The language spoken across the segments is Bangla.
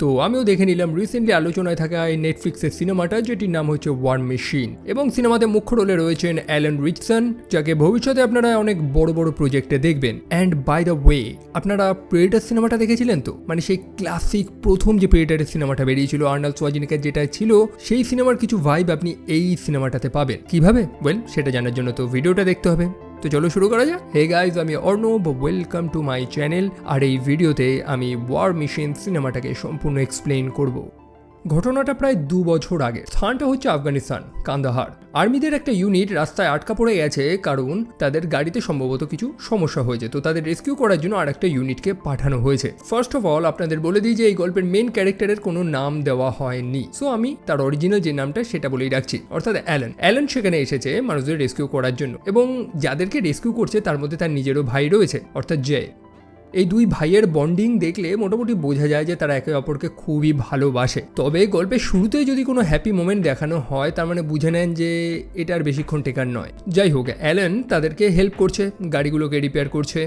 তো আমিও দেখে নিলাম রিসেন্টলি আলোচনায় থাকা এই নেটফ্লিক্সের সিনেমাটা, যেটির নাম হচ্ছে ওয়ার মেশিন, এবং সিনেমাতে মুখ্য রোলে রয়েছেন অ্যালেন রিচসন, যাকে ভবিষ্যতে আপনারা অনেক বড় বড় প্রজেক্টে দেখবেন। অ্যান্ড বাই দ্য ওয়ে, আপনারা প্রেডেটর সিনেমাটা দেখেছিলেন তো? মানে সেই ক্লাসিক প্রথম যে প্রেডেটরের সিনেমাটা বেরিয়েছিল আর্নল্ড সোয়ার্জেনেগার যেটা ছিল, সেই সিনেমার কিছু ভাইব আপনি এই সিনেমাটাতে পাবেন। কিভাবে? ওয়েল, সেটা জানার জন্য তো ভিডিওটা দেখতে হবে। তো চলো শুরু করা যাক। হে গাইজ, আমি Arnab, welcome to my channel. আর এই ভিডিওতে আমি ওয়ার মেশিন সিনেমাটাকে সম্পূর্ণ এক্সপ্লেইন করব। ঘটনাটা প্রায় 2 বছর আগে। স্থানটা হচ্ছে আফগানিস্তান, কান্দাহার। আর্মিদের একটা ইউনিট রাস্তায় আটকা পড়ে গেছে, কারণ তাদের গাড়িতে সম্ভবত কিছু সমস্যা হয়েছে। তো তাদের রেস্কিউ করার জন্য আর একটা ইউনিটকে পাঠানো হয়েছে। ফার্স্ট অফ অল আপনাদের বলে দিই যে এই গল্পের মেন ক্যারেক্টারের কোনো নাম দেওয়া হয়নি, সো আমি তার অরিজিনাল যে নামটা সেটা বলেই রাখছি, অর্থাৎ অ্যালেন। অ্যালেন সেখানে এসেছে মানুষদের রেস্কিউ করার জন্য, এবং যাদেরকে রেস্কিউ করছে তার মধ্যে তার নিজেরও ভাই রয়েছে, অর্থাৎ জে। এই দুই ভাইয়ের বন্ডিং দেখলে মোটামুটি বোঝা যায় যে তারা একে অপরকে খুবই ভালোবাসে। তবে গল্পের শুরুতেই যদি কোনো হ্যাপি মোমেন্ট দেখানো হয়, তার মানে বুঝে নেন যে এটা আর বেশিক্ষণ টেকার নয়। যাই হোক, অ্যালেন তাদেরকে হেল্প করছে, গাড়িগুলোকে রিপেয়ার করছে।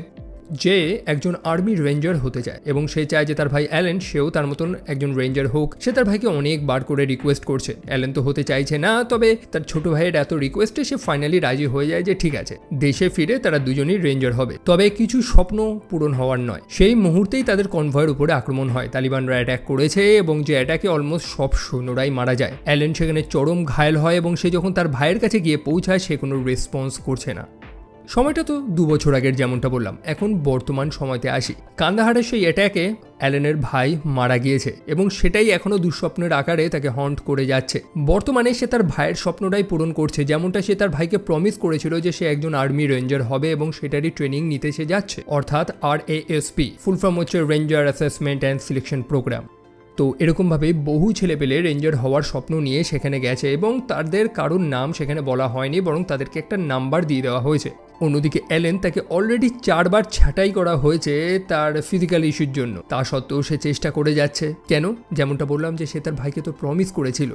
যে একজন আর্মি রেঞ্জার হতে চায়, এবং সে চায় যে তার ভাই অ্যালেন সেও তার মতন একজন রেঞ্জার হোক। সে তার ভাইকে অনেকবার করে রিকোয়েস্ট করছে। অ্যালেন তো হতে চাইছে না, তবে তার ছোট ভাইয়ের এত রিকোয়েস্টে সে ফাইনালি রাজি হয়ে যায় যে ঠিক আছে, দেশে ফিরে তারা দুজনই রেঞ্জার হবে। তবে কিছু স্বপ্ন পূরণ হওয়ার নয়। সেই মুহূর্তেই তাদের কনভয়ের উপরে আক্রমণ হয়। তালিবানরা অ্যাটাক করেছে, এবং যে অ্যাটাকে অলমোস্ট সব সৈন্যরাই মারা যায়। অ্যালেন সেখানে চরম ঘায়েল হয়, এবং সে যখন তার ভাইয়ের কাছে গিয়ে পৌঁছায় সে কোনো রেসপন্স করছে না। সময়টা তো 2 বছর আগের, যেমনটা বললাম। এখন বর্তমান সময়তে আসি। কান্দাহারের সেই অ্যাটাকে অ্যালেনের ভাই মারা গিয়েছে, এবং সেটাই এখনও দুঃস্বপ্নের আকারে তাকে হন্ট করে যাচ্ছে। বর্তমানে সে তার ভাইয়ের স্বপ্নটাই পূরণ করছে, যেমনটা সে তার ভাইকে প্রমিস করেছিল যে সে একজন আর্মি রেঞ্জার হবে, এবং সেটারই ট্রেনিং নিতে সে যাচ্ছে, অর্থাৎ RASP, ফুল ফর্ম হচ্ছে ranger assessment and selection programme. তো এরকমভাবে বহু ছেলেপেলে রেঞ্জার হওয়ার স্বপ্ন নিয়ে সেখানে গেছে, এবং তাদের কারোর নাম সেখানে বলা হয়নি, বরং তাদেরকে একটা নাম্বার দিয়ে দেওয়া হয়েছে। অন্যদিকে অ্যালেন, তাকে অলরেডি 4 বার ছাঁটাই করা হয়েছে তার ফিজিক্যাল ইস্যুর জন্য। তা সত্ত্বেও সে চেষ্টা করে যাচ্ছে। কেন? যেমনটা বললাম যে সে তার ভাইকে তো প্রমিস করেছিল।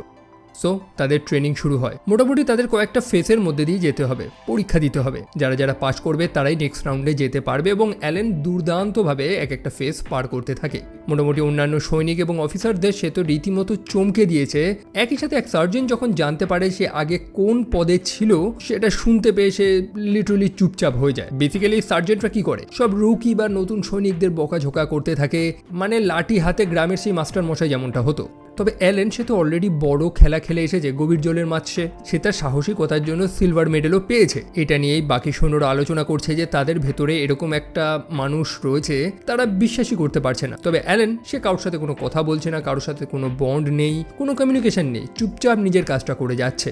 সো তাদের ট্রেনিং শুরু হয়। মোটামুটি তাদের কয়েকটা ফেসের মধ্যে দিয়ে যেতে হবে, পরীক্ষা দিতে হবে। যারা যারা পাস করবে তারাই নেক্সট রাউন্ডে যেতে পারবে, এবং অ্যালেন দুর্দান্তভাবে এক একটা ফেস পার করতে থাকে। মোটামুটি অন্যান্য সৈনিক এবং অফিসারদের সে তো রীতিমতো চমকে দিয়েছে। একই সাথে এক সার্জেন্ট যখন জানতে পারে সে আগে কোন পদে ছিল, সেটা শুনতে পেয়ে সে লিটারালি চুপচাপ হয়ে যায়। বেসিক্যালি সার্জেন্টরা কি করে, সব রুকি বা নতুন সৈনিকদের বকাঝোকা করতে থাকে, মানে লাঠি হাতে গ্রামের সেই মাস্টার মশাই যেমনটা হতো। তবে অ্যালেন সে তো অলরেডি বড় খেলা খেলে এসেছে, গভীর জলের মাছ। সে তার সাহসিকতার জন্য সিলভার মেডেলও পেয়েছে। এটা নিয়েই বাকি সৈন্যরা আলোচনা করছে যে তাদের ভেতরে এরকম একটা মানুষ রয়েছে, তারা বিশ্বাসই করতে পারছে না। তবে অ্যালেন সে কারোর সাথে কোনো কথা বলছে না, কারোর সাথে কোনো বন্ড নেই, কোনো কমিউনিকেশন নেই, চুপচাপ নিজের কাজটা করে যাচ্ছে।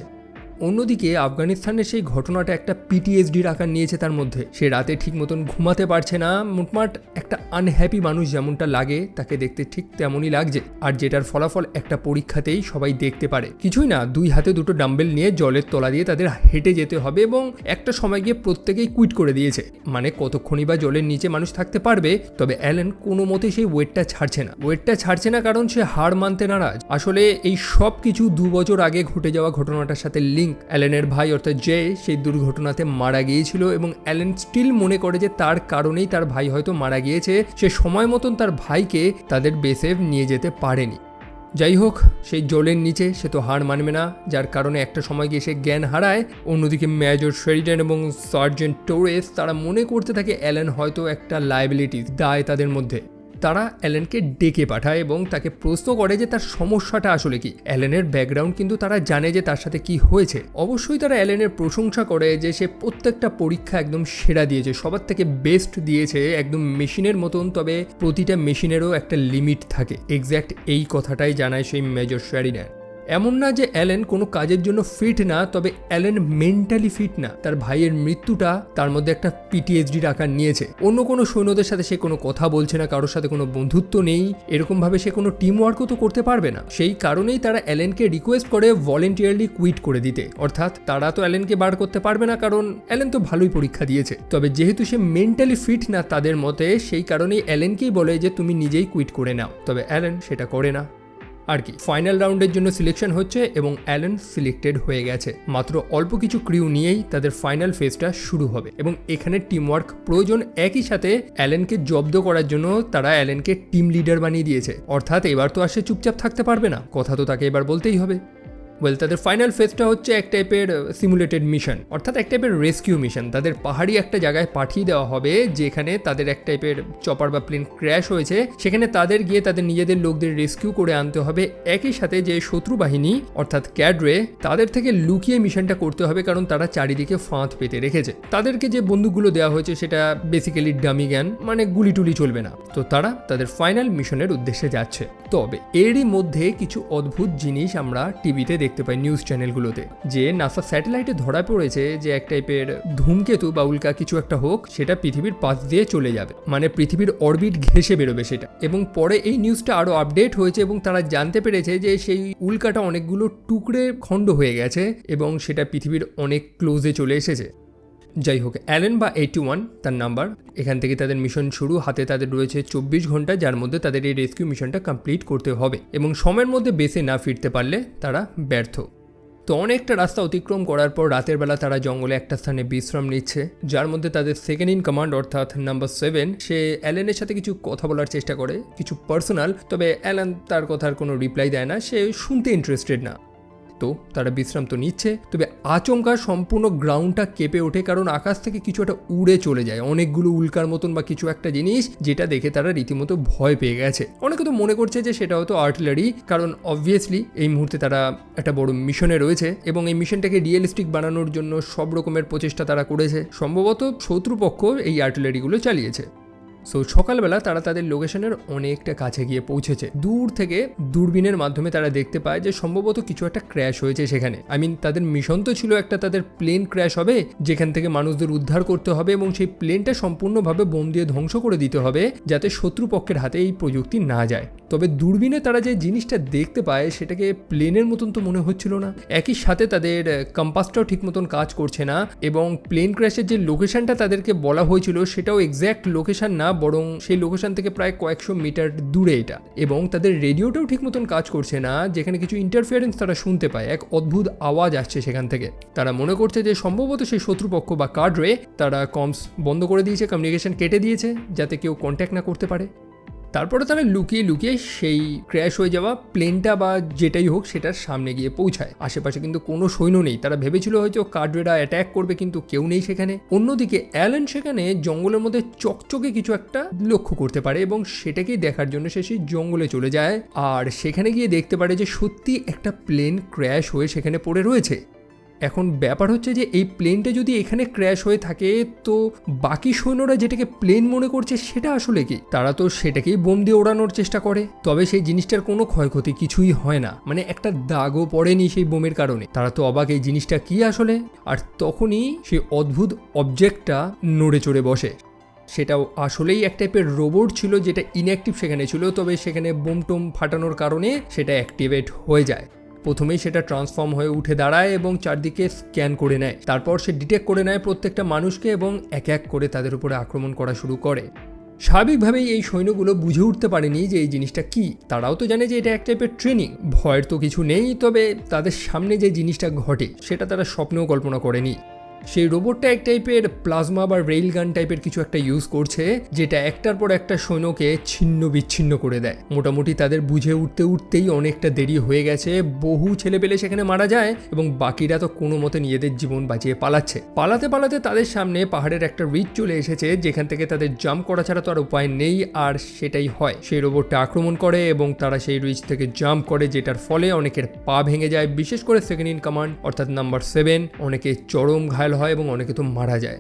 অন্যদিকে আফগানিস্তানের সেই ঘটনাটা একটা PTSDর আকার নিয়েছে তার মধ্যে। সে রাতে ঠিক মতন ঘুমাতে পারছে না। মোটমাট একটা আনহ্যাপি মানুষ যেমনটা লাগে, তাকে দেখতে ঠিক তেমনই লাগছে। আর যেটার ফলাফল একটা পরীক্ষাতেই সবাই দেখতে পারে। কিছুই না, 2 হাতে 2টো ডাম্বেল নিয়ে জলের তলা দিয়ে তাদের হেঁটে যেতে হবে, এবং একটা সময় গিয়ে প্রত্যেকেই কুইট করে দিয়েছে। মানে কতক্ষণই বা জলের নিচে মানুষ থাকতে পারবে। তবে অ্যালেন কোনো মতে সেই ওয়েটটা ছাড়ছে না, কারণ সে হার মানতে নারাজ। আসলে এই সব কিছু 2 বছর আগে ঘটে যাওয়া ঘটনাটার সাথে লিঙ্ক। অ্যালেনের ভাই অর্থাৎ জে সেই দুর্ঘটনাতে মারা গিয়েছিল, এবং অ্যালেন স্টিল মনে করে যে তার কারণেই তার ভাই হয়তো মারা গিয়েছে। সে সময় মতন তার ভাইকে তাদের বেসে নিয়ে যেতে পারেনি। যাই হোক, সেই জলের নিচে সে তো হার মানবে না, যার কারণে একটা সময় গিয়ে সে জ্ঞান হারায়। অন্যদিকে মেজর শেরিডান এবং সার্জেন্ট টোরেস তারা মনে করতে থাকে অ্যালেন হয়তো একটা লায়াবিলিটিস, দায় তাদের মধ্যে। তারা অ্যালেনকে ডেকে পাঠায় এবং তাকে প্রশ্ন করে যে তার সমস্যাটা আসলে কি। অ্যালেনের ব্যাকগ্রাউন্ড কিন্তু তারা জানে যে তার সাথে কি হয়েছে। অবশ্যই তারা অ্যালেনের প্রশংসা করে যে সে প্রত্যেকটা পরীক্ষা একদম সেরা দিয়েছে, সবার থেকে বেস্ট দিয়েছে, একদম মেশিনের মতন। তবে প্রতিটা মেশিনেরও একটা লিমিট থাকে। এক্স্যাক্ট এই কথাটাই জানায় সেই মেজর শেরিডান। এমন না যে অ্যালেন কোনো কাজের জন্য ফিট না, তবে অ্যালেন মেন্টালি ফিট না। তার ভাইয়ের মৃত্যুটা তার মধ্যে একটা PTSDর আকার নিয়েছে। অন্য কোনো সৈন্যদের সাথে সে কোনো কথা বলছে না, কারোর সাথে কোনো বন্ধুত্ব নেই, এরকমভাবে সে কোনো টিম ওয়ার্কও তো করতে পারবে না। সেই কারণেই তারা অ্যালেনকে রিকোয়েস্ট করে ভলেন্টিয়ারলি কুইট করে দিতে। অর্থাৎ তারা তো অ্যালেনকে বার করতে পারবে না, কারণ অ্যালেন তো ভালোই পরীক্ষা দিয়েছে। তবে যেহেতু সে মেন্টালি ফিট না তাদের মতে, সেই কারণেই অ্যালেনকেই বলে যে তুমি নিজেই কুইট করে নাও। তবে অ্যালেন সেটা করে না। আর কি ফাইনাল রাউন্ডের জন্য সিলেকশন হচ্ছে এবং অ্যালেন সিলেক্টেড হয়ে গেছে। মাত্র অল্প কিছু ক্রিউ নিয়েই তাদের ফাইনাল ফেজটা শুরু হবে এবং এখানে টিম ওয়ার্ক প্রয়োজন। একই সাথে অ্যালেনকে জব্দ করার জন্য তারা অ্যালেনকে টিম লিডার বানিয়ে দিয়েছে, অর্থাৎ এবার তো আর সে চুপচাপ থাকতে পারবে না, কথা তো তাকে এবার বলতেই হবে। তাদের ফাইনাল ফেজটা হচ্ছে এক টাইপের সিমুলেটেড মিশন, অর্থাৎ এক টাইপের রেস্কিউ মিশন। তাদের পাহাড়ি একটা জায়গায় পাঠিয়ে দেওয়া হবে যেখানে তাদের এক টাইপের চপার বা প্লেন ক্র্যাশ হয়েছে, সেখানে তাদের গিয়ে তাদের নিজেদের লোকদের রেস্কিউ করে আনতে হবে। একই সাথে যে শত্রু বাহিনী অর্থাৎ ক্যাডরে, তাদের থেকে লুকিয়ে মিশনটা করতে হবে, কারণ তারা চারিদিকে ফাঁদ পেতে রেখেছে। তাদেরকে যে বন্দুকগুলো দেওয়া হয়েছে সেটা বেসিক্যালি ডামি গ্যান, মানে গুলি টুলি চলবে না। তো তারা তাদের ফাইনাল মিশনের উদ্দেশ্যে যাচ্ছে। তবে এরই মধ্যে কিছু অদ্ভুত জিনিস আমরা টিভিতে দেখতে পাই, নিউজ চ্যানেলগুলোতে, যে নাসা স্যাটেলাইটে ধরা পড়েছে যে এক টাইপের ধূমকেতু বা উল্কা কিছু একটা হোক, সেটা পৃথিবীর পাশ দিয়ে চলে যাবে, মানে পৃথিবীর অরবিট ঘেঁষে বেরোবে সেটা। এবং পরে এই নিউজটা আরো আপডেট হয়েছে এবং তারা জানতে পেরেছে যে সেই উল্কাটা অনেকগুলো টুকরে খণ্ড হয়ে গেছে এবং সেটা পৃথিবীর অনেক ক্লোজে চলে এসেছে। যাই হোক, অ্যালেন বা 81 তার নাম্বার, এখান থেকে তাদের মিশন শুরু। হাতে তাদের রয়েছে 24 ঘন্টা, যার মধ্যে তাদের এই রেস্কিউ মিশনটা কমপ্লিট করতে হবে এবং সময়ের মধ্যে বেসে না ফিরতে পারলে তারা ব্যর্থ। তো অনেকটা রাস্তা অতিক্রম করার পর রাতের বেলা তারা জঙ্গলে একটা স্থানে বিশ্রাম নিচ্ছে, যার মধ্যে তাদের সেকেন্ড ইন কমান্ড অর্থাৎ নাম্বার 7 সে অ্যালেনের সাথে কিছু কথা বলার চেষ্টা করে, কিছু পার্সোনাল। তবে অ্যালেন তার কথার কোনো রিপ্লাই দেয় না, সে শুনতে ইন্টারেস্টেড না। তো তারা বিশ্রাম তো নিচ্ছে, তবে আচমকা সম্পূর্ণ গ্রাউন্ডটা কেঁপে ওঠে, কারণ আকাশ থেকে কিছু একটা উড়ে চলে যায়, অনেকগুলো উল্কার মতন বা কিছু একটা জিনিস, যেটা দেখে তারা রীতিমতো ভয় পেয়ে গেছে। অনেকে তো মনে করছে যে সেটা হয়তো আর্টিলারি, কারণ অবভিয়াসলি এই মুহূর্তে তারা একটা বড় মিশনে রয়েছে এবং এই মিশনটাকে রিয়েলিস্টিক বানানোর জন্য সব রকমের প্রচেষ্টা তারা করেছে। সম্ভবত শত্রুপক্ষ এই আর্টিলারিগুলো চালিয়েছে। সো সকালবেলা তারা তাদের লোকেশনের অনেকটা কাছে গিয়ে পৌঁছেছে। দূর থেকে দূরবীনের মাধ্যমে তারা দেখতে পায় যে সম্ভবত কিছু একটা ক্র্যাশ হয়েছে সেখানে। তাদের মিশন তো ছিল একটা, তাদের প্লেন ক্র্যাশ হবে যেখান থেকে মানুষদের উদ্ধার করতে হবে এবং সেই প্লেনটা সম্পূর্ণভাবে বোম দিয়ে ধ্বংস করে দিতে হবে যাতে শত্রুপক্ষের হাতে এই প্রযুক্তি না যায়। তবে দূরবীনে তারা যে জিনিসটা দেখতে পায় সেটাকে প্লেনের মতন তো মনে হচ্ছিল না। একই সাথে তাদের কম্পাসটাও ঠিক মতন কাজ করছে না এবং প্লেন ক্র্যাশের যে লোকেশনটা তাদেরকে বলা হয়েছিল সেটাও এক্স্যাক্ট লোকেশন না, বরং সেই লোকেশন থেকে প্রায় কয়েকশো মিটার দূরে এটা। এবং তাদের রেডিওটাও ঠিক মতন কাজ করছে না, যেখানে কিছু ইন্টারফিয়ারেন্স তারা শুনতে পায়, এক অদ্ভুত আওয়াজ আসছে সেখান থেকে। তারা মনে করছে যে সম্ভবত সেই শত্রুপক্ষ বা কার্ডরে তারা কমস বন্ধ করে দিয়েছে, কমিউনিকেশন কেটে দিয়েছে যাতে কেউ কন্ট্যাক্ট না করতে পারে। তারপরে তারা লুকিয়ে লুকিয়ে সেই ক্র্যাশ হয়ে যাওয়া প্লেনটা বা যেটাই হোক সেটার সামনে গিয়ে পৌঁছায়। আশেপাশে কিন্তু কোনো সৈন্য নেই, তারা ভেবেছিল হয়তো কার্ডরেরা অ্যাট্যাক করবে, কিন্তু কেউ নেই সেখানে। অন্যদিকে অ্যালেন সেখানে জঙ্গলের মধ্যে চকচকে কিছু একটা লক্ষ্য করতে পারে এবং সেটাকেই দেখার জন্য সে সেই জঙ্গলে চলে যায়। আর সেখানে গিয়ে দেখতে পারে যে সত্যি একটা প্লেন ক্র্যাশ হয়ে সেখানে পড়ে রয়েছে। এখন ব্যাপার হচ্ছে যে এই প্লেনটা যদি এখানে ক্র্যাশ হয়ে থাকে তো বাকি সৈন্যরা যেটাকে প্লেন মনে করছে সেটা আসলে কি? তারা তো সেটাকেই বোম দিয়ে ওড়ানোর চেষ্টা করে, তবে সেই জিনিসটার কোনো ক্ষয়ক্ষতি কিছুই হয় না, মানে একটা দাগও পড়েনি সেই বোমের কারণে। তারা তো অবাক এই জিনিসটা কি আসলে। আর তখনই সেই অদ্ভুত অবজেক্টটা নড়ে চড়ে বসে। সেটাও আসলেই এক টাইপের রোবট ছিল যেটা ইনঅ্যাক্টিভ সেখানে ছিল, তবে সেখানে বোম টোম ফাটানোর কারণে সেটা অ্যাক্টিভেট হয়ে যায়। প্রথমেই সেটা ট্রান্সফর্ম হয়ে উঠে দাঁড়ায় এবং চারদিকে স্ক্যান করে নেয়। তারপর সে ডিটেক্ট করে নেয় প্রত্যেকটা মানুষকে এবং এক এক করে তাদের উপরে আক্রমণ করা শুরু করে। স্বাভাবিকভাবেই এই সৈন্যগুলো বুঝে উঠতে পারেনি যে এই জিনিসটা কি। তারাও তো জানে যে এটা এক টাইপের ট্রেনিং, ভয়ের তো কিছু নেই, তবে তাদের সামনে যে জিনিসটা ঘটে সেটা তারা স্বপ্নেও কল্পনা করেনি। সেই রোবটটা এক টাইপের প্লাজমা বা রেইল গান টাইপের কিছু একটা ইউজ করছে, যেটা একটার পর একটা সৈন্যকে ছিন্ন বিচ্ছিন্ন করে দেয়। মোটামুটি তাদের বুঝে উঠতে উঠতেই অনেকটা দেরি হয়ে গেছে, বহু ছেলেপেলে সেখানে মারা যায় এবং বাকিরা তো কোনো মতে নিজেদের জীবন বাঁচিয়ে পালাচ্ছে। পালাতে পালাতে তাদের সামনে পাহাড়ের একটা রিচ চলে এসেছে, যেখান থেকে তাদের জাম্প করা ছাড়া তো আর উপায় নেই। আর সেটাই হয়, সেই রোবটটা আক্রমণ করে এবং তারা সেই রিচ থেকে জাম্প করে, যেটার ফলে অনেকের পা ভেঙে যায়, বিশেষ করে সেকেন্ড ইন কমান্ড অর্থাৎ নাম্বার 7। অনেকে চরম ঘায়ল হয় এবং অনেকে তো মারা যায়।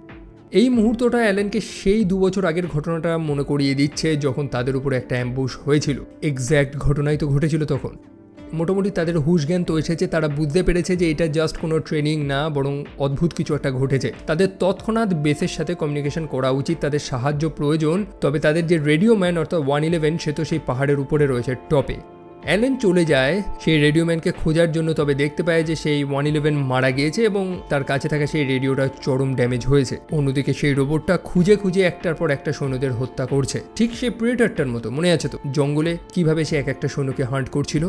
এই মুহূর্তটা অ্যালেনকে সেই 2 বছর আগের ঘটনাটা মনে করিয়ে দিচ্ছে, যখন তাদের উপরে একটা অ্যাম্বুশ হয়েছিল। এক্স্যাক্ট ঘটনাই তো ঘটেছিল তখন। মোটামুটি তাদের হুশ জ্ঞান তো এসেছে, তারা বুঝতে পেরেছে যে এটা জাস্ট কোনো ট্রেনিং না, বরং অদ্ভুত কিছু একটা ঘটেছে। তাদের তৎক্ষণাৎ বেসের সাথে কমিউনিকেশন করা উচিত, তাদের সাহায্য প্রয়োজন। তবে তাদের যে রেডিও ম্যান অর্থাৎ 111 সে তো সেই পাহাড়ের উপরে রয়েছে টপে। অ্যালেন চলে যায় সেই রেডিওম্যানকে খোঁজার জন্য, তবে দেখতে পায় যে সেই 111 মারা গিয়েছে এবং তার কাছে থাকা সেই রেডিওটা চরম ড্যামেজ হয়েছে। অন্যদিকে সেই রোবটটা খুঁজে খুঁজে একটার পর একটা সৈন্যদের হত্যা করছে, ঠিক সেই প্রেডেটরটার মতো। মনে আছে তো জঙ্গলে কিভাবে সে এক একটা সৈন্যকে হান্ট করছিল?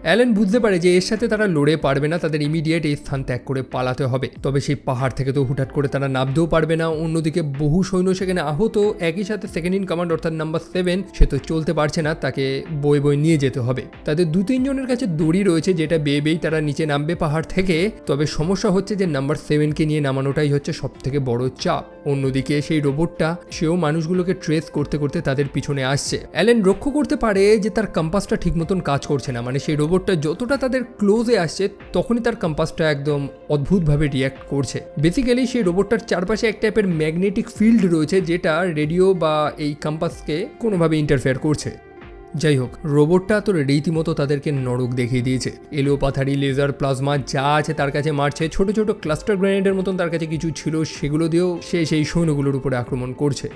অ্যালেন বুঝতে পারে যে এর সাথে তারা লড়ে পারবে না, তাদের ইমিডিয়েট এই স্থান ত্যাগ করে পালাতে হবে। তবে সেই পাহাড় থেকে তো হুটহাট করে তারা নামতেও পারবে না। অন্যদিকে বহু সৈন্য সেখানে আহত, একই সাথে সেকেন্ড ইন কমান্ড অর্থাৎ নাম্বার 7 সে তো চলতে পারছে না, তাকে বয়ে নিয়ে যেতে হবে। তাদের 2-3 জনের কাছে দড়ি রয়েছে যেটা বেয়েই তারা নিচে নামবে পাহাড় থেকে। তবে সমস্যা হচ্ছে যে নাম্বার 7কে নিয়ে নামানোটাই হচ্ছে সব থেকে বড় চাপ। অন্যদিকে সেই রোবটটা সেও মানুষগুলোকে ট্রেস করতে করতে তাদের পিছনে আসছে। অ্যালেন লক্ষ্য করতে পারে যে তার কম্পাসটা ঠিক মতন কাজ করছে না, মানে সেই রোবটটা যতটা তাদের ক্লোজে আসছে তখনই তার কম্পাসটা একদম অদ্ভুতভাবে রিয়াক্ট করছে। বেসিক্যালি সেই রোবটটার চারপাশে এক টাইপের ম্যাগনেটিক ফিল্ড রয়েছে যেটা রেডিও বা এই কম্পাসকে কোনোভাবে ইন্টারফেয়ার করছে। যাই হোক, রোবটটা তো রীতিমতো তাদেরকে নরক দেখিয়ে দিয়েছে। এলো পাথারি, লেজার, প্লাজমা যা আছে তার কাছে মারছে। ছোট ছোট ক্লাস্টার গ্রেনেডের মতন তার কাছে কিছু ছিল, সেগুলো দিয়েও সে সেই সৈন্যগুলোর উপরে আক্রমণ করছে।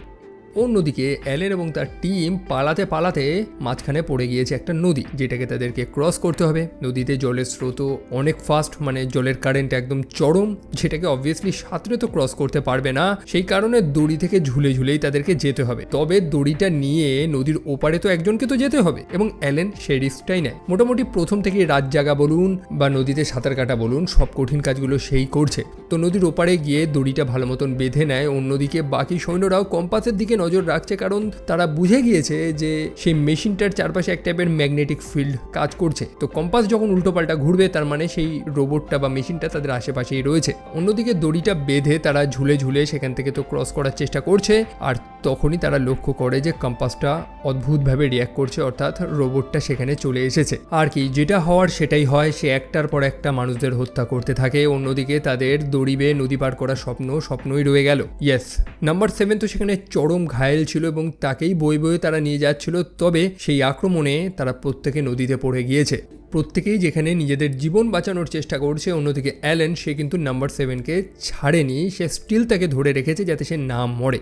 অন্যদিকে অ্যালেন এবং তার টিম পালাতে পালাতে মাঝখানে পড়ে গিয়েছে একটা নদী, যেটাকে তাদেরকে ক্রস করতে হবে। নদীতে জলের স্রোত অনেক ফাস্ট, মানে জলের কারেন্ট একদম চরম, যেটাকে অবভিয়াসলি সাঁতরে তো ক্রস করতে পারবে না। সেই কারণে দড়ি থেকে ঝুলে ঝুলেই তাদেরকে যেতে হবে। তবে দড়িটা নিয়ে নদীর ওপারে তো একজনকে তো যেতে হবে, এবং অ্যালেন সেই রিস্কটাই নেয়। মোটামুটি প্রথম থেকেই রাত জাগা বলুন বা নদীতে সাঁতার কাটা বলুন, সব কঠিন কাজগুলো সেই করছে। তো নদীর ওপারে গিয়ে দড়িটা ভালো মতন বেঁধে নেয়। অন্যদিকে বাকি সৈন্যরাও কম্পাসের দিকে নজর রাখছে, কারণ তারা বুঝে গিয়েছে যে সেই মেশিনটার চারপাশে এক টাইপের ম্যাগনেটিক ফিল্ড কাজ করছে। তো কম্পাস যখন উল্টোপাল্টা ঘুরবে তার মানে সেই রোবটটা বা মেশিনটা তাদের আশেপাশেই রয়েছে। অন্যদিকে দড়িটা বেঁধে তারা ঝুলে ঝুলে সেখান থেকে তো ক্রস করার চেষ্টা করছে। আর তখনই তারা লক্ষ্য করে যে কম্পাসটা অদ্ভুতভাবে রিয়াক্ট করছে, অর্থাৎ রোবটটা সেখানে চলে এসেছে। আর কি, যেটা হওয়ার সেটাই হয়, সে একটার পর একটা মানুষদের হত্যা করতে থাকে। অন্যদিকে তাদের দড়ি বেয়ে নদী পার করার স্বপ্নই রয়ে গেল। ইয়েস, নাম্বার 7 তো সেখানে চরম ঘায়েল ছিল এবং তাকেই বয়ে তারা নিয়ে যাচ্ছিল। তবে সেই আক্রমণে তারা প্রত্যেকে নদীতে পড়ে গিয়েছে। প্রত্যেকেই যেখানে নিজেদের জীবন বাঁচানোর চেষ্টা করছে। অন্যদিকে অ্যালেন সে কিন্তু নাম্বার 7কে ছাড়েনি, সে স্টিল তাকে ধরে রেখেছে যাতে সে না মরে।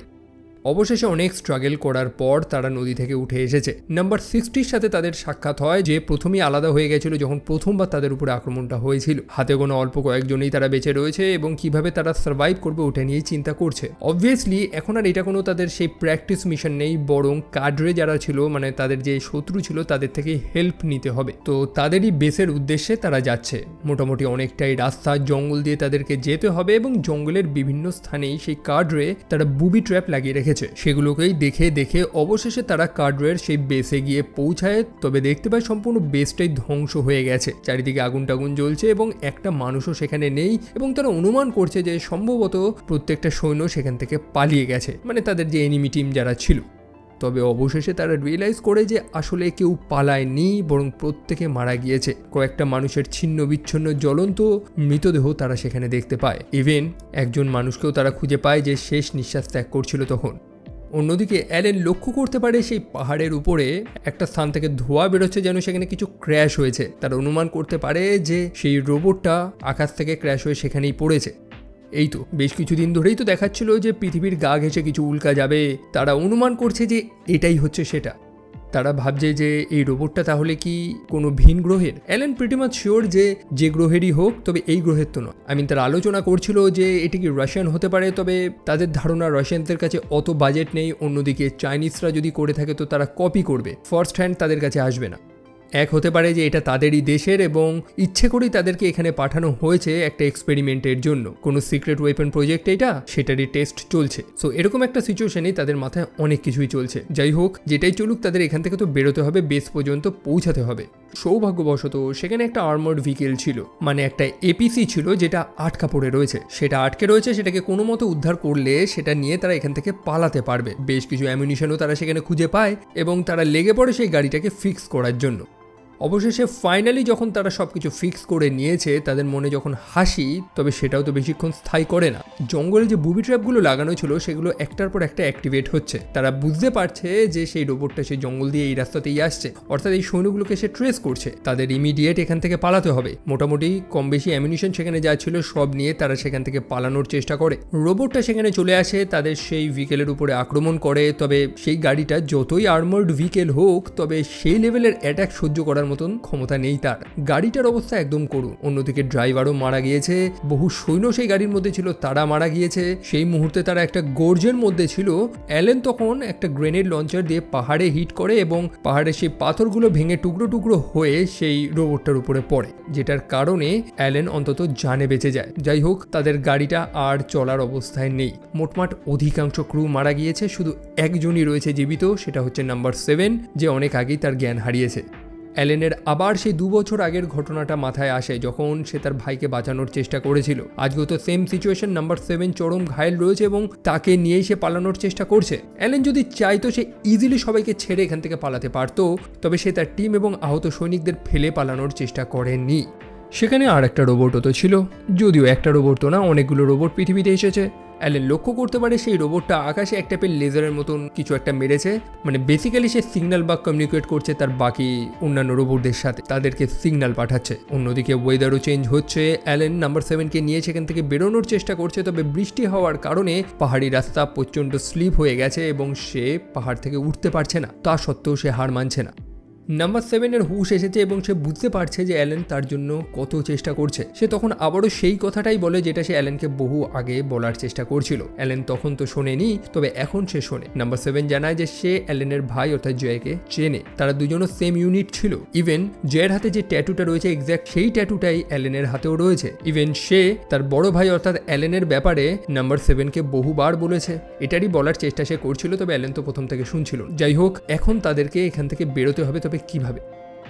অবশেষে অনেক স্ট্রাগল করার পর তারা নদী থেকে উঠে এসেছে। নাম্বার 60-র সাথে তাদের সাক্ষাৎ হয়, যে প্রথমেই আলাদা হয়ে গেছিল যখন প্রথমবার তাদের উপরে আক্রমণটা হয়েছিল। হাতে কোনো অল্প কয়েকজনই তারা বেঁচে রয়েছে এবং কিভাবে তারা সার্ভাইভ করবে ওটা নিয়েই চিন্তা করছে। অবভিয়াসলি এখন আর এটা কোনো তাদের সেই প্র্যাকটিস মিশন নেই, বরং কাডরে যারা ছিল, মানে তাদের যে শত্রু ছিল, তাদের থেকে হেল্প নিতে হবে। তো তাদেরই বেসের উদ্দেশ্যে তারা যাচ্ছে। মোটামুটি অনেকটাই রাস্তা জঙ্গল দিয়ে তাদেরকে যেতে হবে এবং জঙ্গলের বিভিন্ন স্থানেই সেই কাডরে তারা বুবি ট্র্যাপ লাগিয়ে রেখেছে। সেগুলোকেই দেখে দেখে অবশেষে তারা কাডরের সেই বেসে গিয়ে পৌঁছায়। তবে দেখতে পায় সম্পূর্ণ বেসটাই ধ্বংস হয়ে গেছে, চারিদিকে আগুন টাগুন জ্বলছে এবং একটা মানুষও সেখানে নেই। এবং তারা অনুমান করছে যে সম্ভবত প্রত্যেকটা সৈন্য সেখান থেকে পালিয়ে গেছে, মানে তাদের যে এনিমি টিম যারা ছিল। তবে অবশেষে তারা রিয়েলাইজ করে যে আসলে কেউ পালায়নি, বরং প্রত্যেকে মারা গিয়েছে। কয়েকটা মানুষের ছিন্ন বিচ্ছিন্ন জ্বলন্ত মৃতদেহ তারা সেখানে দেখতে পায়। ইভেন একজন মানুষকেও তারা খুঁজে পায় যে শেষ নিঃশ্বাস ত্যাগ করছিল তখন। অন্যদিকে অ্যালেন লক্ষ্য করতে পারে সেই পাহাড়ের উপরে একটা স্থান থেকে ধোঁয়া বেরোচ্ছে, যেন সেখানে কিছু ক্র্যাশ হয়েছে। তারা অনুমান করতে পারে যে সেই রোবটটা আকাশ থেকে ক্র্যাশ হয়ে সেখানেই পড়েছে। এই তো বেশ কিছুদিন ধরেই তো দেখাচ্ছিল যে পৃথিবীর গা ঘেঁষে কিছু উল্কা যাবে। তারা অনুমান করছে যে এটাই হচ্ছে সেটা। তারা ভাবছে যে এই রোবটটা তাহলে কি কোনো ভিন গ্রহের। অ্যালেন প্রিটি মাচ শিওর যে গ্রহেরই হোক, তবে এই গ্রহের তো নয়। তারা আলোচনা করছিল যে এটি কি রাশিয়ান হতে পারে, তবে তাদের ধারণা রাশিয়ানদের কাছে অত বাজেট নেই। অন্যদিকে চাইনিজরা যদি করে থাকে তো তারা কপি করবে, ফার্স্ট হ্যান্ড তাদের কাছে আসবে না। এক হতে পারে যে এটা তাদেরই দেশের এবং ইচ্ছে করেই তাদেরকে এখানে পাঠানো হয়েছে একটা এক্সপেরিমেন্টের জন্য। কোনো সিক্রেট ওয়েপন প্রজেক্ট এটা, সেটারই টেস্ট চলছে। সো এরকম একটা সিচুয়েশনেই তাদের মাথায় অনেক কিছুই চলছে। যাই হোক, যেটাই চলুক, তাদের এখান থেকে তো বেরোতে হবে, বেস পর্যন্ত পৌঁছাতে হবে। সৌভাগ্যবশত সেখানে একটা আর্মার্ড ভেহিকেল ছিল, মানে একটা এপিসি ছিল যেটা আটকা পড়ে রয়েছে। সেটা আটকে রয়েছে, সেটাকে কোনো মতো উদ্ধার করলে সেটা নিয়ে তারা এখান থেকে পালাতে পারবে। বেশ কিছু অ্যামিউনিশনও তারা সেখানে খুঁজে পায় এবং তারা লেগে পড়ে সেই গাড়িটাকে ফিক্স করার জন্য। অবশেষে ফাইনালি যখন তারা সব কিছু ফিক্স করে নিয়েছে, তাদের মনে যখন হাসি, তবে সেটাও তো বেশিক্ষণ স্থায়ী করে না। জঙ্গলে যে বুবি ট্র্যাপগুলো লাগানো ছিল সেগুলো একটার পর একটা অ্যাক্টিভেট হচ্ছে। তারা বুঝতে পারছে যে সেই রোবটটা সেই জঙ্গল দিয়ে এই রাস্তাতেই আসছে, অর্থাৎ এই সৈন্যগুলোকে সে ট্রেস করছে। তাদের ইমিডিয়েট এখান থেকে পালাতে হবে। মোটামুটি কম বেশি অ্যামিউনিশন সেখানে যা ছিল সব নিয়ে তারা সেখান থেকে পালানোর চেষ্টা করে। রোবটটা সেখানে চলে আসে, তাদের সেই ভেহিকেলের উপরে আক্রমণ করে। তবে সেই গাড়িটা যতই আর্মার্ড ভেহিকেল হোক, তবে সেই লেভেলের অ্যাটাক সহ্য করার করার মতন ক্ষমতা নেই তার। গাড়িটার অবস্থা একদম করুণ। অন্যদিকে ড্রাইভারও মারা গিয়েছে, বহু সৈন্য সেই গাড়ির মধ্যে ছিল তারা মারা গিয়েছে। সেই মুহূর্তে তারা একটা গর্জের মধ্যে ছিল। অ্যালেন তখন একটা গ্রেনেড লঞ্চার দিয়ে পাহাড়ে হিট করে এবং পাহাড়ের সেই পাথরগুলো ভেঙে টুকরো টুকরো হয়ে সেই রোবটটার উপরে পড়ে, যেটার কারণে অ্যালেন অন্তত জানে বেঁচে যায়। যাই হোক, তাদের গাড়িটা আর চলার অবস্থায় নেই। মোটমাট অধিকাংশ ক্রু মারা গিয়েছে, শুধু একজনই রয়েছে জীবিত, সেটা হচ্ছে নাম্বার 7, যে অনেক আগেই তার জ্ঞান হারিয়েছে। অ্যালেনের আবার সেই 2 বছর আগের ঘটনাটা মাথায় আসে, যখন সে তার ভাইকে বাঁচানোর চেষ্টা করেছিল। আজকেও তো সেম সিচুয়েশন, নাম্বার 7 চরম ঘায়েল রয়েছে এবং তাকে নিয়েই সে পালানোর চেষ্টা করছে। অ্যালেন যদি চাইতো সে ইজিলি সবাইকে ছেড়ে এখান থেকে পালাতে পারতো, তবে সে তার টিম এবং আহত সৈনিকদের ফেলে পালানোর চেষ্টা করেনি। সেখানে আর একটা রোবটও তো ছিল, যদিও একটা রোবট তো না, অনেকগুলো রোবট পৃথিবীতে এসেছে। অ্যালেন লক্ষ্য করতে পারে সেই রোবটটা আকাশে এক টাইপের লেজারের মতন কিছু একটা মেরেছে, মানে বেসিক্যালি সে সিগন্যাল বা কমিউনিকেট করছে তার বাকি অন্যান্য রোবটদের সাথে, তাদেরকে সিগন্যাল পাঠাচ্ছে। অন্যদিকে ওয়েদারও চেঞ্জ হচ্ছে। অ্যালেন নাম্বার 7কে নিয়ে সেখান থেকে বেরোনোর চেষ্টা করছে, তবে বৃষ্টি হওয়ার কারণে পাহাড়ি রাস্তা প্রচণ্ড স্লিপ হয়ে গেছে এবং সে পাহাড় থেকে উঠতে পারছে না। তা সত্ত্বেও সে হার মানছে না। নাম্বার 7-এর হুঁশ এসেছে এবং সে বুঝতে পারছে যে অ্যালেন তার জন্য কত চেষ্টা করছে। সে তখন আবারও সেই কথাটাই বলে যেটা সে অ্যালেনকে বহু আগে বলার চেষ্টা করছিল। অ্যালেন তখন তো শোনেনি, তবে এখন সে শোনে। নাম্বার 7 জানায় যে সে অ্যালেনের ভাই অর্থাৎ জয়কে চেনে, তারা দুজনও সেম ইউনিট ছিল। ইভেন জয়ের হাতে যে ট্যাটুটা রয়েছে এক্স্যাক্ট সেই ট্যাটুটাই অ্যালেনের হাতেও রয়েছে। ইভেন সে তার বড় ভাই অর্থাৎ অ্যালেনের ব্যাপারে নাম্বার 7কে বহুবার বলেছে। এটারই বলার চেষ্টা সে করছিল, তবে অ্যালেন তো প্রথম থেকে শুনছিল। যাই হোক, এখন তাদেরকে এখান থেকে বেরোতে হবে, তবে কিভাবে?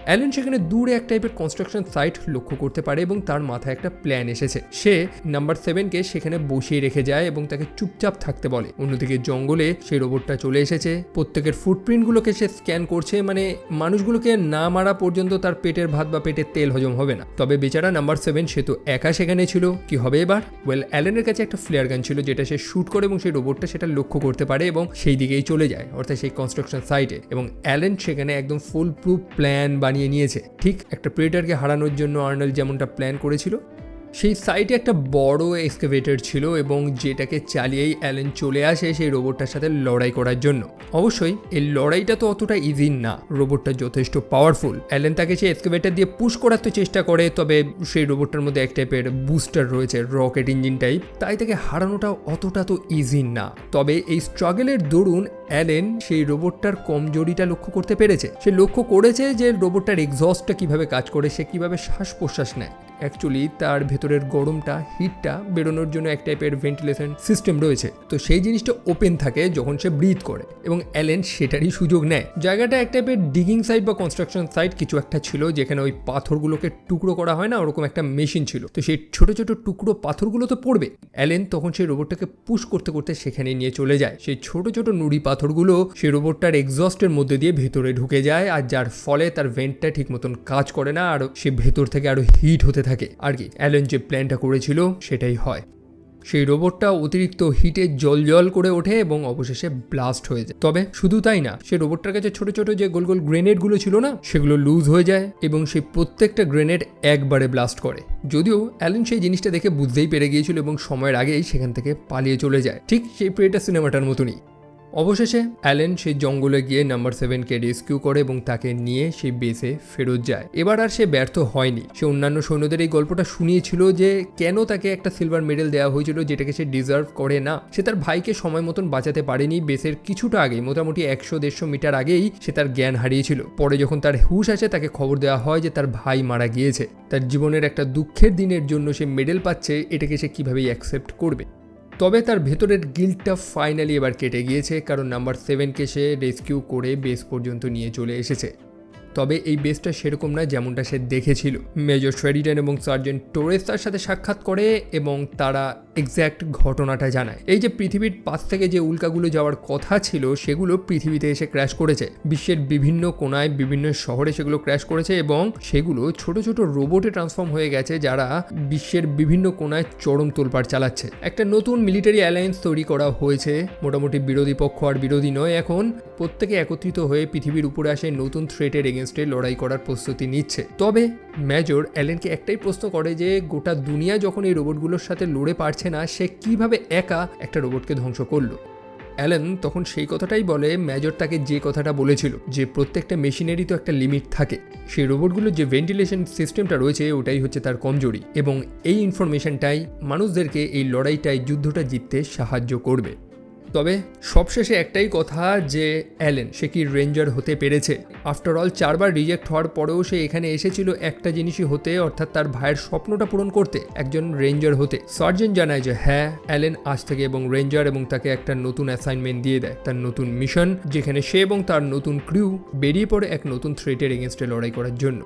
অ্যালেন সেখানে দূরে এক টাইপের কনস্ট্রাকশন সাইট লক্ষ্য করতে পারে এবং তার মাথায় একটা প্ল্যান এসেছে। সে নাম্বার 7কে সেখানে বসিয়ে রেখে যায় এবং তাকে চুপচাপ থাকতে বলে। অন্যদিকে জঙ্গলে সেই রোবটটা চলে এসেছে, প্রত্যেকের ফুটপ্রিন্টগুলোকে সে স্ক্যান করছে, মানে মানুষগুলোকে না মারা পর্যন্ত তার পেটের ভাত বা পেটের তেল হজম হবে না। তবে বেচারা নাম্বার 7 সে তো একা সেখানে ছিল, কি হবে এবার? অ্যালেনের কাছে একটা ফ্লেয়ার গান ছিল যেটা সে শুট করে এবং সেই রোবটটা সেটা লক্ষ্য করতে পারে এবং সেই দিকেই চলে যায়, অর্থাৎ সেই কনস্ট্রাকশন সাইটে। এবং অ্যালেন সেখানে একদম ফুল প্রুফ প্ল্যান নিয়েছে, ঠিক একটা প্রেডারকে হারানোর জন্য আর্নল্ড যেমনটা প্ল্যান করেছিল। সেই সাইটে একটা বড় এক্সকাভেটর ছিল এবং যেটাকে চালিয়েই অ্যালেন চলে আসে সেই রোবটটার সাথে লড়াই করার জন্য। অবশ্যই এই লড়াইটা তো অতটা ইজি না, রোবটটা যথেষ্ট পাওয়ারফুল। অ্যালেন তাকে সেই এক্সকাভেটর দিয়ে পুশ করার তো চেষ্টা করে, তবে সেই রোবটটার মধ্যে এক টাইপের বুস্টার রয়েছে, রকেট ইঞ্জিন টাইপ, তাই তাকে হারানোটা অতটা তো ইজি না। তবে এই স্ট্রাগলের দরুন অ্যালেন সেই রোবটটার কমজোরিটা লক্ষ্য করতে পেরেছে। সে লক্ষ্য করেছে যে রোবটটার এক্সস্টটা কিভাবে কাজ করে, সে কিভাবে শ্বাস প্রশ্বাস নেয়। অ্যাকচুয়ালি তার ভেতরের গরমটা, হিটটা বেরোনোর জন্য এক টাইপের ভেন্টিলেশন সিস্টেম রয়েছে, তো সেই জিনিসটা ওপেন থাকে যখন সে ব্রিথ করে এবং অ্যালেন সেটারই সুযোগ নেয়। জায়গাটা এক টাইপের ডিগিং সাইট বা কনস্ট্রাকশন সাইট কিছু একটা ছিল, যেখানে ওই পাথরগুলোকে টুকরো করা হয় না, ওরকম একটা মেশিন ছিল। তো সেই ছোট ছোট টুকরো পাথরগুলো তো পড়বে। অ্যালেন তখন সেই রোবটটাকে পুশ করতে করতে সেখানে নিয়ে চলে যায়। সেই ছোট ছোট নুড়ি পাথরগুলো সেই রোবটটার এক্সস্টের মধ্যে দিয়ে ভেতরে ঢুকে যায়, আর যার ফলে তার ভেন্টটা ঠিক মতন কাজ করে না, আর সে ভেতর থেকে আরো হিট হতে থাকে। আর কি, অ্যালেন যে প্ল্যানটা করেছিল সেটাই হয়। সেই রোবটটা অতিরিক্ত হিটে জল করে ওঠে এবং অবশেষে ব্লাস্ট হয়ে যায়। তবে শুধু তাই না, সেই রোবটটার কাছে ছোট ছোট যে গোল গোল গ্রেনেডগুলো ছিল না, সেগুলো লুজ হয়ে যায় এবং সেই প্রত্যেকটা গ্রেনেড একবারে ব্লাস্ট করে। যদিও অ্যালেন সেই জিনিসটা দেখে বুঝতেই পেরে গিয়েছিল এবং সময়ের আগেই সেখান থেকে পালিয়ে চলে যায়, ঠিক সেই প্রেডার সিনেমাটার মতনই। অবশেষে অ্যালেন সেই জঙ্গলে গিয়ে নাম্বার 7কে রেস্কিউ করে এবং তাকে নিয়ে সেই বেসে ফেরত যায়। এবার আর সে ব্যর্থ হয়নি। সে অন্যান্য সৈন্যদের এই গল্পটা শুনিয়েছিল যে কেন তাকে একটা সিলভার মেডেল দেওয়া হয়েছিল যেটাকে সে ডিজার্ভ করে না। সে তার ভাইকে সময় মতন বাঁচাতে পারেনি। বেসের কিছুটা আগেই, মোটামুটি 100-150 মিটার আগেই সে তার জ্ঞান হারিয়েছিল। পরে যখন তার হুঁশ আসে, তাকে খবর দেওয়া হয় যে তার ভাই মারা গিয়েছে। তার জীবনের একটা দুঃখের দিনের জন্য সে মেডেল পাচ্ছে, এটাকে সে কিভাবেই অ্যাকসেপ্ট করবে। তবে তার ভেতরের গিল্টটা ফাইনালি এবার কেটে গিয়েছে, কারণ নাম্বার 7কে সে রেস্কিউ করে বেস পর্যন্ত নিয়ে চলে এসেছে। তবে এই বেসটা সেরকম না যেমনটা সে দেখেছিল। মেজর শেরিডান এবং সার্জেন্ট টোরেস তার সাথে সাক্ষাৎ করে এবং তারা এক্স্যাক্ট ঘটনাটা জানায়। এই যে পৃথিবীর পাশ থেকে যে উল্কাগুলো যাওয়ার কথা ছিল, সেগুলো পৃথিবীতে এসে ক্র্যাশ করেছে। বিশ্বের বিভিন্ন কোনায়, বিভিন্ন শহরে সেগুলো ক্র্যাশ করেছে এবং সেগুলো ছোট ছোট রোবটে ট্রান্সফর্ম হয়ে গেছে, যারা বিশ্বের বিভিন্ন কোনায় চরম তোলপাড় চালাচ্ছে। একটা নতুন মিলিটারি অ্যালায়েন্স তৈরি করা হয়েছে। মোটামুটি বিরোধী পক্ষ আর বিরোধী নয়, এখন প্রত্যেকে একত্রিত হয়ে পৃথিবীর উপরে আসে নতুন থ্রেটের এগেনস্টে লড়াই করার প্রস্তুতি নিচ্ছে। তবে মেজর অ্যালেনকে একটাই প্রশ্ন করে যে গোটা দুনিয়া যখন এই রোবটগুলোর সাথে লড়ে পারছে না, সে কিভাবে একা একটা রোবটকে ধ্বংস করলো। অ্যালেন তখন সেই কথাটাই বলে মেজর তাকে যে কথাটা বলেছিল, যে প্রত্যেকটা মেশিনেরই তো একটা লিমিট থাকে। সেই রোবটগুলোর যে ভেন্টিলেশন সিস্টেমটা রয়েছে ওটাই হচ্ছে তার কমজোরি, এবং এই ইনফরমেশনটাই মানুষদেরকে এই লড়াইটায় যুদ্ধটা জিততে সাহায্য করবে। তবে সবশেষে একটাই কথা যে অ্যালেন সে কি রেঞ্জার হতে পেরেছে? আফটার অল 4 বার রিজেক্ট হওয়ার পরেও সে এখানে এসেছিল একটা জিনিসই হতে, অর্থাৎ তার ভাইয়ের স্বপ্নটা পূরণ করতে, একজন রেঞ্জার হতে। সার্জেন্ট জানায় যে হ্যাঁ অ্যালেন আজ থেকে এবং রেঞ্জার, এবং তাকে একটা নতুন অ্যাসাইনমেন্ট দিয়ে দেয়, তার নতুন মিশন, যেখানে সে এবং তার নতুন ক্রিউ বেরিয়ে পড়ে এক নতুন থ্রেটের এগেনস্টে লড়াই করার জন্য।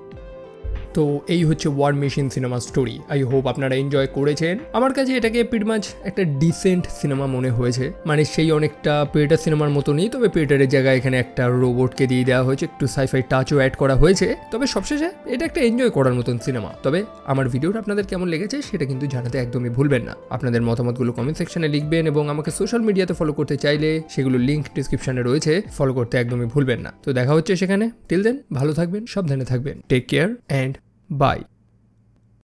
তো এই হচ্ছে war machine cinema story. I hope আপনারা এনজয় করেছেন। আমার কাছে এটাকে প্রিটমাচ একটা ডিসেন্ট সিনেমা মনে হয়েছে, মানে সেই অনেকটা প্রেডার সিনেমার মতনই, তবে প্রেডারের জায়গায় এখানে একটা রোবটকে দিয়ে দেওয়া হয়েছে, একটু সাইফাই টাচও অ্যাড করা হয়েছে। তবে সবশেষে এটা একটা এনজয় করার মতন সিনেমা। তবে আমার ভিডিওটা আপনাদের কেমন লেগেছে সেটা কিন্তু জানাতে একদমই ভুলবেন না। আপনাদের মতামতগুলো কমেন্ট সেকশনে লিখবেন, এবং আমাকে সোশ্যাল মিডিয়াতে ফলো করতে চাইলে সেগুলো লিঙ্ক ডিসক্রিপশনে রয়েছে, ফলো করতে একদমই ভুলবেন না। তো দেখা হচ্ছে সেখানে। টিল দেন ভালো থাকবেন, সাবধানে থাকবেন, টেক কেয়ার অ্যান্ড বাই।